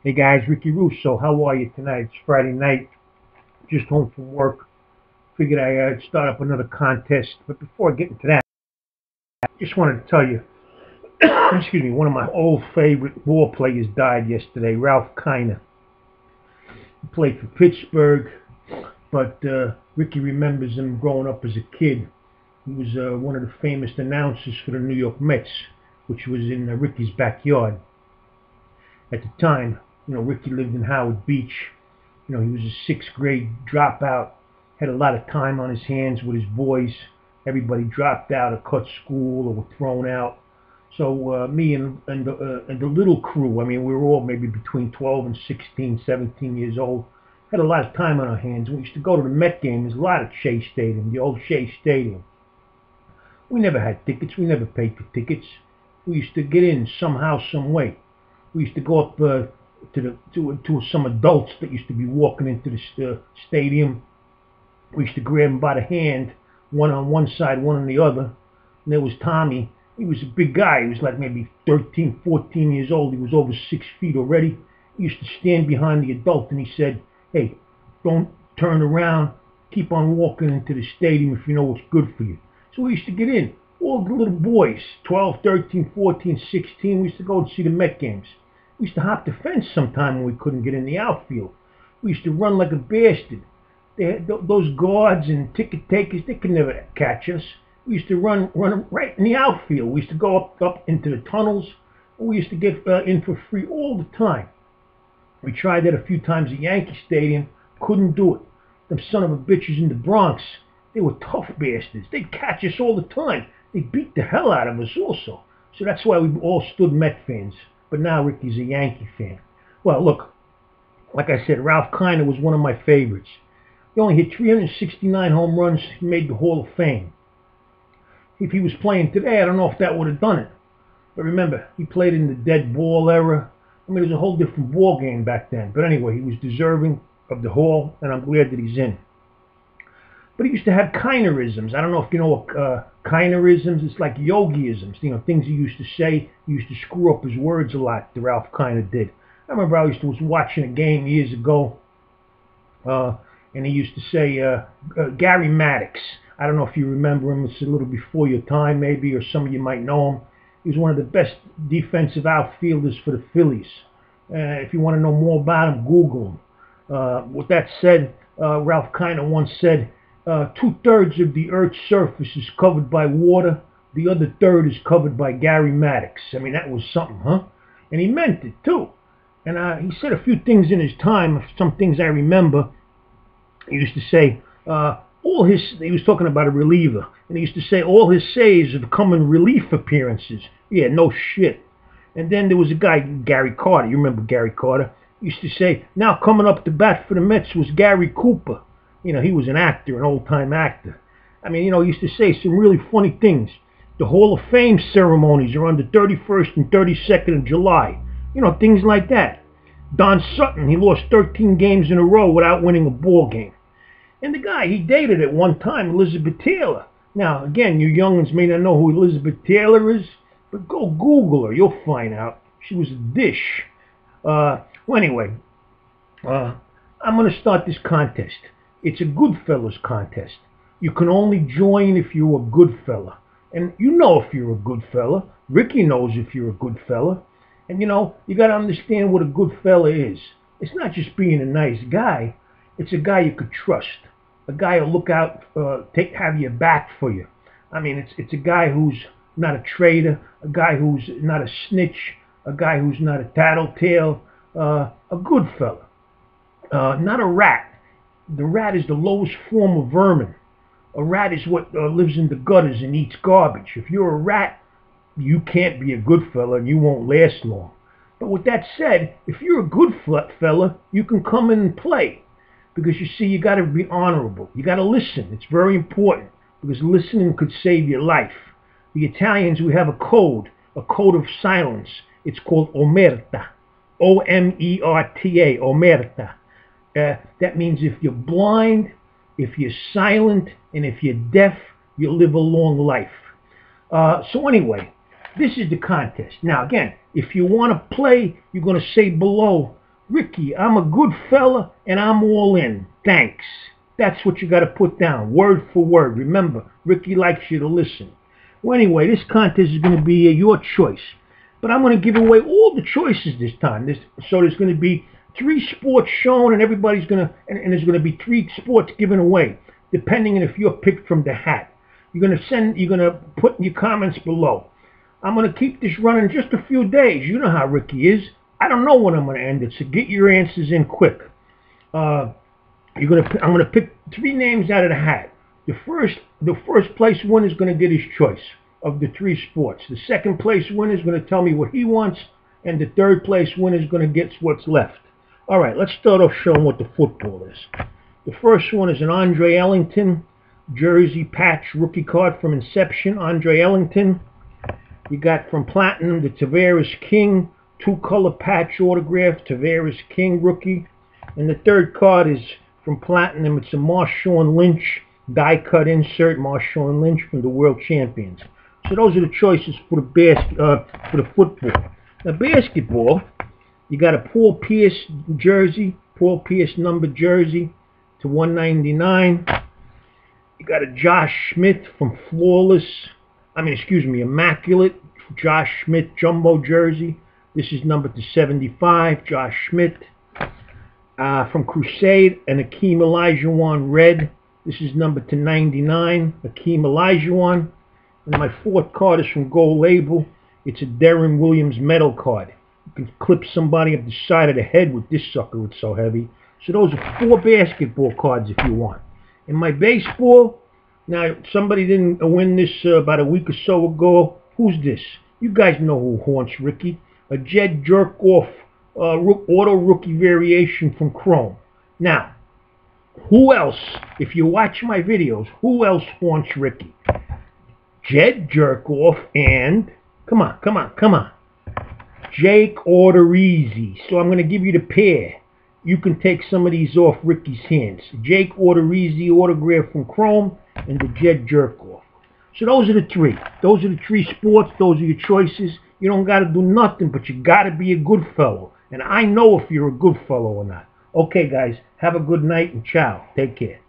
Hey guys, Ricky Russo. How are you tonight? It's Friday night. Just home from work. Figured I'd start up another contest. But before I get into that, I just wanted to tell you, excuse me, one of my old favorite ball players died yesterday, Ralph Kiner. He played for Pittsburgh, but Ricky remembers him growing up as a kid. He was one of the famous announcers for the New York Mets, which was in Ricky's backyard. At the time, Ricky lived in Howard Beach. He was a sixth grade dropout, had a lot of time on his hands with his boys. Everybody dropped out or cut school or were thrown out. So me and the little crew, I mean, we were all maybe between 12 and 16, 17 years old, had a lot of time on our hands. We used to go to the Met games a lot at Shea Stadium, the old Shea Stadium. We never had tickets. We never paid for tickets. We used to get in somehow, some way. We used to go up to some adults that used to be walking into the stadium. We used to grab them by the hand, one on one side, one on the other. And there was Tommy. He was a big guy. He was like maybe 13, 14 years old. He was over 6 feet already. He used to stand behind the adult and he said, "Hey, don't turn around. Keep on walking into the stadium if you know what's good for you." So we used to get in. All the little boys, 12, 13, 14, 16, we used to go and see the Met games. We used to hop the fence sometime when we couldn't get in the outfield. We used to run like a bastard. Those guards and ticket takers, they could never catch us. We used to run right in the outfield. We used to go up into the tunnels. We used to get in for free all the time. We tried that a few times at Yankee Stadium. Couldn't do it. Them son of a bitches in the Bronx, they were tough bastards. They'd catch us all the time. They beat the hell out of us also. So that's why we all stood Met fans. But now Ricky's a Yankee fan. Well, look, like I said, Ralph Kiner was one of my favorites. He only hit 369 home runs. He made the Hall of Fame. If he was playing today, I don't know if that would have done it. But remember, he played in the dead ball era. I mean, it was a whole different ball game back then. But anyway, he was deserving of the Hall, and I'm glad that he's in. But he used to have Kinerisms. I don't know if you know what Kinerisms. It's like yogiisms. Things he used to say. He used to screw up his words a lot. The Ralph Kiner did. I remember I was watching a game years ago, and he used to say Gary Maddox. I don't know if you remember him. It's a little before your time, maybe, or some of you might know him. He was one of the best defensive outfielders for the Phillies. If you want to know more about him, Google him. With that said, Ralph Kiner once said, 2/3 of the Earth's surface is covered by water. The other third is covered by Gary Maddox. I mean, that was something, huh? And he meant it, too. And he said a few things in his time, some things I remember. He used to say, he was talking about a reliever, and he used to say all his saves have come in relief appearances. Yeah, no shit. And then there was a guy, Gary Carter. You remember Gary Carter? He used to say, now coming up to bat for the Mets was Gary Cooper. He was an actor, an old-time actor. I mean, he used to say some really funny things. The Hall of Fame ceremonies are on the 31st and 32nd of July. Things like that. Don Sutton, he lost 13 games in a row without winning a ball game. And the guy, he dated at one time Elizabeth Taylor. Now, again, you young'uns may not know who Elizabeth Taylor is, but go Google her. You'll find out. She was a dish. Anyway, I'm going to start this contest. It's a Goodfellas contest. You can only join if you're a good fella. And you know if you're a good fella. Ricky knows if you're a good fella. And you got to understand what a good fella is. It's not just being a nice guy. It's a guy you could trust. A guy who'll look out, have your back for you. I mean, it's a guy who's not a traitor, a guy who's not a snitch, a guy who's not a tattletale, a good fella. Not a rat. The rat is the lowest form of vermin. A rat is what lives in the gutters and eats garbage. If you're a rat, you can't be a good fella and you won't last long. But with that said, if you're a good fella, you can come in and play. Because you see, you got to be honorable. You got to listen. It's very important. Because listening could save your life. The Italians, we have a code of silence. It's called omerta. O-M-E-R-T-A, omerta. That means if you're blind, if you're silent, and if you're deaf, you'll live a long life. So anyway, this is the contest. Now again, if you want to play, you're going to say below Ricky, I'm a good fella and I'm all in. Thanks. That's what you got to put down, word for word. Remember, Ricky likes you to listen. Well, anyway, this contest is going to be your choice. But I'm going to give away all the choices this time. So there's going to be 3 sports shown, and everybody's going to, and there's going to be 3 sports given away, depending on if you're picked from the hat. You're going to put in your comments below. I'm going to keep this running just a few days. You know how Ricky is. I don't know when I'm going to end it, so get your answers in quick. I'm going to pick 3 names out of the hat. The first place winner is going to get his choice of the 3 sports. The second place winner is going to tell me what he wants, and the third place winner is going to get what's left. All right, let's start off showing what the football is. The first one is an Andre Ellington jersey patch rookie card from Inception. Andre Ellington. You got from Platinum the Tavares King 2-color patch autograph, Tavares King rookie. And the third card is from Platinum. It's a Marshawn Lynch die-cut insert, Marshawn Lynch from the World Champions. So those are the choices for the football. Now basketball, you got a Paul Pierce jersey, Paul Pierce numbered jersey to 199. You got a Josh Smith from Immaculate Josh Smith jumbo jersey. This is numbered to 75, Josh Smith. From Crusade, an Akeem Olajuwon red. This is numbered to 99, Akeem Olajuwon. And my 4th card is from Gold Label. It's a Deron Williams metal card. You can clip somebody up the side of the head with this sucker. It's so heavy. So those are 4 basketball cards if you want. In my baseball, now somebody didn't win this about a week or so ago. Who's this? You guys know who haunts Ricky. A Jed Jerkoff auto rookie variation from Chrome. Now, who else, if you watch my videos, who else haunts Ricky? Jed Jerkoff and, come on, Jake Odorizzi. So I'm going to give you the pair. You can take some of these off Ricky's hands. Jake Odorizzi autograph from Chrome and the Jed Jerkoff. So those are the 3. Those are the 3 sports. Those are your choices. You don't got to do nothing, but you got to be a good fellow. And I know if you're a good fellow or not. Okay, guys, have a good night and ciao. Take care.